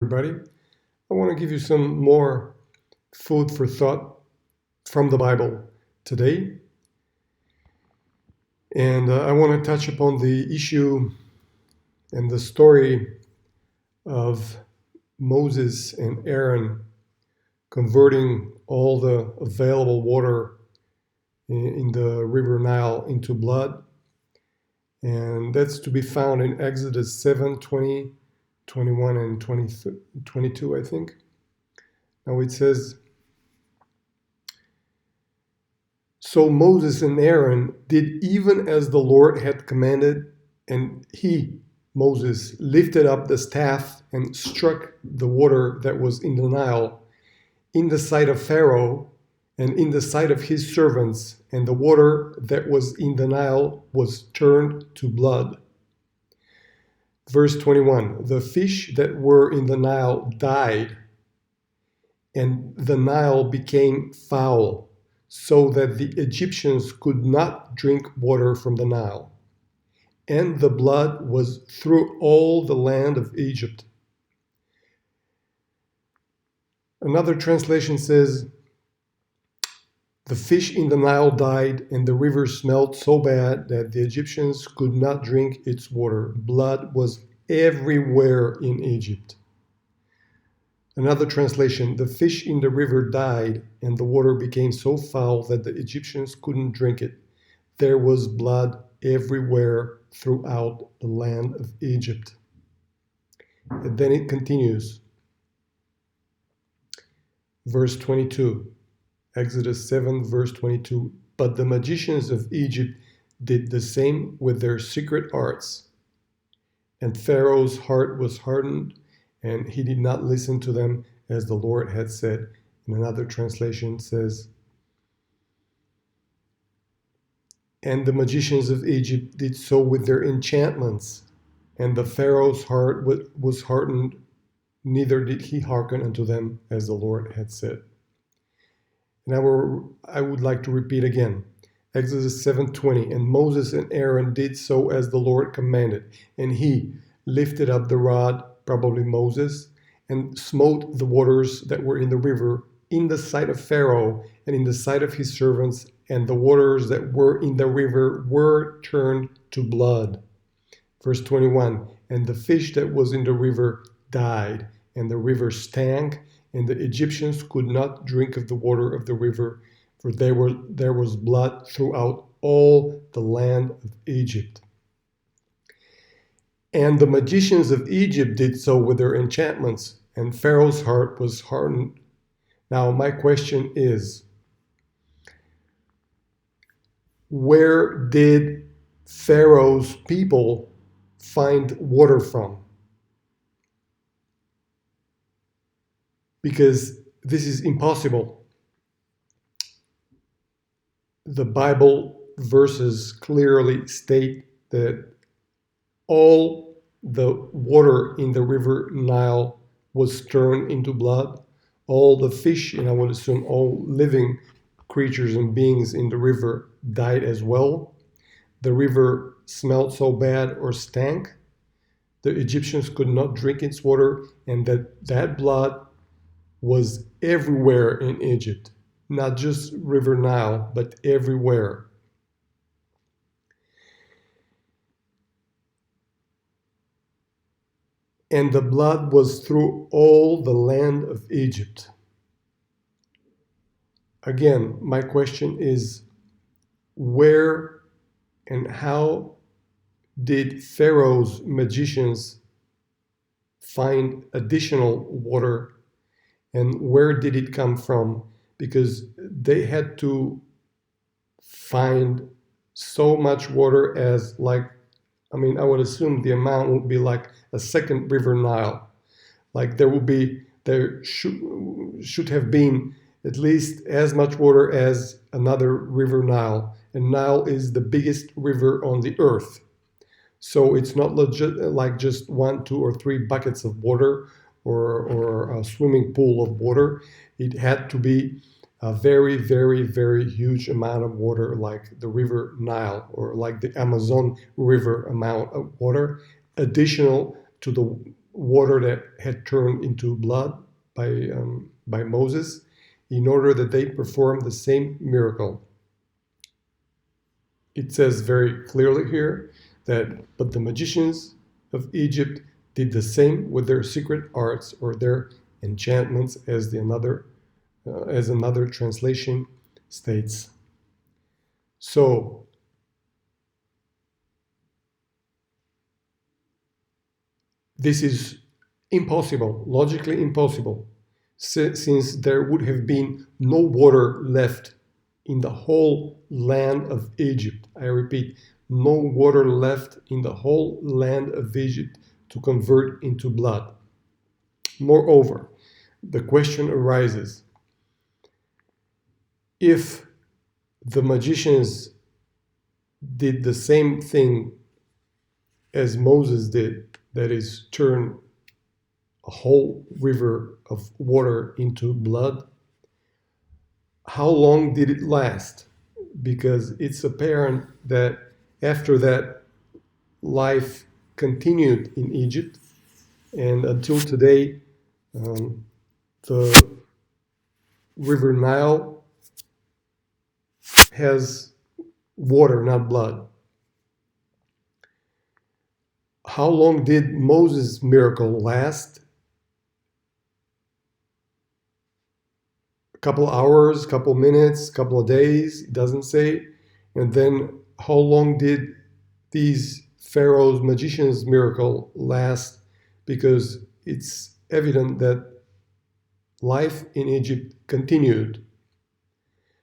Everybody. I want to give you some more food for thought from the Bible today. And I want to touch upon the issue and the story of Moses and Aaron converting all the available water in the river Nile into blood. And that's to be found in Exodus 7, 20, 21, and 22, I think. Now it says, "So Moses and Aaron did even as the Lord had commanded, and he, Moses, lifted up the staff and struck the water that was in the Nile in the sight of Pharaoh and in the sight of his servants, and the water that was in the Nile was turned to blood." Verse 21, "The fish that were in the Nile died, and the Nile became foul, so that the Egyptians could not drink water from the Nile. And the blood was through all the land of Egypt." Another translation says, "The fish in the Nile died, and the river smelled so bad that the Egyptians could not drink its water. Blood was everywhere in Egypt." Another translation, "The fish in the river died, and the water became so foul that the Egyptians couldn't drink it. There was blood everywhere throughout the land of Egypt." And then it continues. Verse 22, Exodus 7, verse 22, "But the magicians of Egypt did the same with their secret arts. And Pharaoh's heart was hardened, and he did not listen to them as the Lord had said." And another translation says, "And the magicians of Egypt did so with their enchantments, and the Pharaoh's heart was hardened, neither did he hearken unto them as the Lord had said." And I would like to repeat again. Exodus 7:20, "And Moses and Aaron did so as the Lord commanded, and he lifted up the rod," probably Moses, "and smote the waters that were in the river in the sight of Pharaoh and in the sight of his servants, and the waters that were in the river were turned to blood." Verse 21, "And the fish that was in the river died, and the river stank, and the Egyptians could not drink of the water of the river, for there was blood throughout all the land of Egypt. And the magicians of Egypt did so with their enchantments, and Pharaoh's heart was hardened." Now, my question is, where did Pharaoh's people find water from? Because this is impossible. The Bible verses clearly state that all the water in the river Nile was turned into blood. All the fish, and I would assume all living creatures and beings in the river, died as well. The river smelled so bad or stank, the Egyptians could not drink its water, and that blood was everywhere in Egypt. Not just river Nile, but everywhere. And the blood was through all the land of Egypt. Again, my question is, where and how did Pharaoh's magicians find additional water, and where did it come from? Because they had to find so much water as I would assume the amount would be like a second river Nile. Like there should have been at least as much water as another river Nile. And Nile is the biggest river on the earth. So it's not like just 1, 2, or 3 buckets of water or a swimming pool of water. It had to be a very, very, very huge amount of water, like the river Nile or like the Amazon River amount of water, additional to the water that had turned into blood by Moses, in order that they perform the same miracle. It says very clearly here that, but the magicians of Egypt did the same with their secret arts or their enchantments, as another translation states. So this is impossible, logically impossible, since there would have been no water left in the whole land of Egypt. I repeat, no water left in the whole land of Egypt to convert into blood. Moreover, the question arises, if the magicians did the same thing as Moses did, that is, turn a whole river of water into blood, how long did it last? Because it's apparent that after that, life continued in Egypt, and until today, the river Nile has water, not blood. How long did Moses' miracle last? A couple hours, couple minutes, couple of days, it doesn't say. And then how long did these Pharaoh's magician's miracle last? Because it's evident that life in Egypt continued.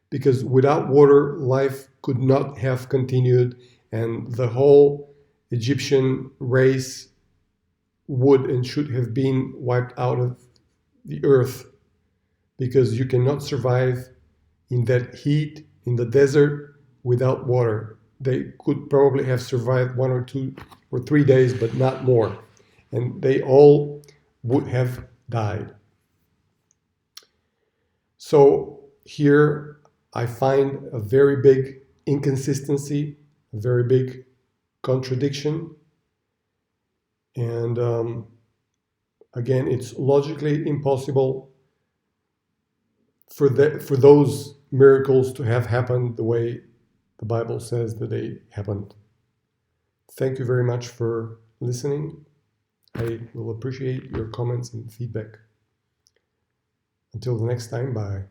Because without water, life could not have continued, and the whole Egyptian race would and should have been wiped out of the earth, because you cannot survive in that heat in the desert without water. They could probably have survived 1 or 2 or 3 days, but not more. And they all would have died. So here I find a very big inconsistency, a very big contradiction. And again, it's logically impossible for those miracles to have happened the way the Bible says that they happened. Thank you very much for listening. I will appreciate your comments and feedback. Until the next time, bye.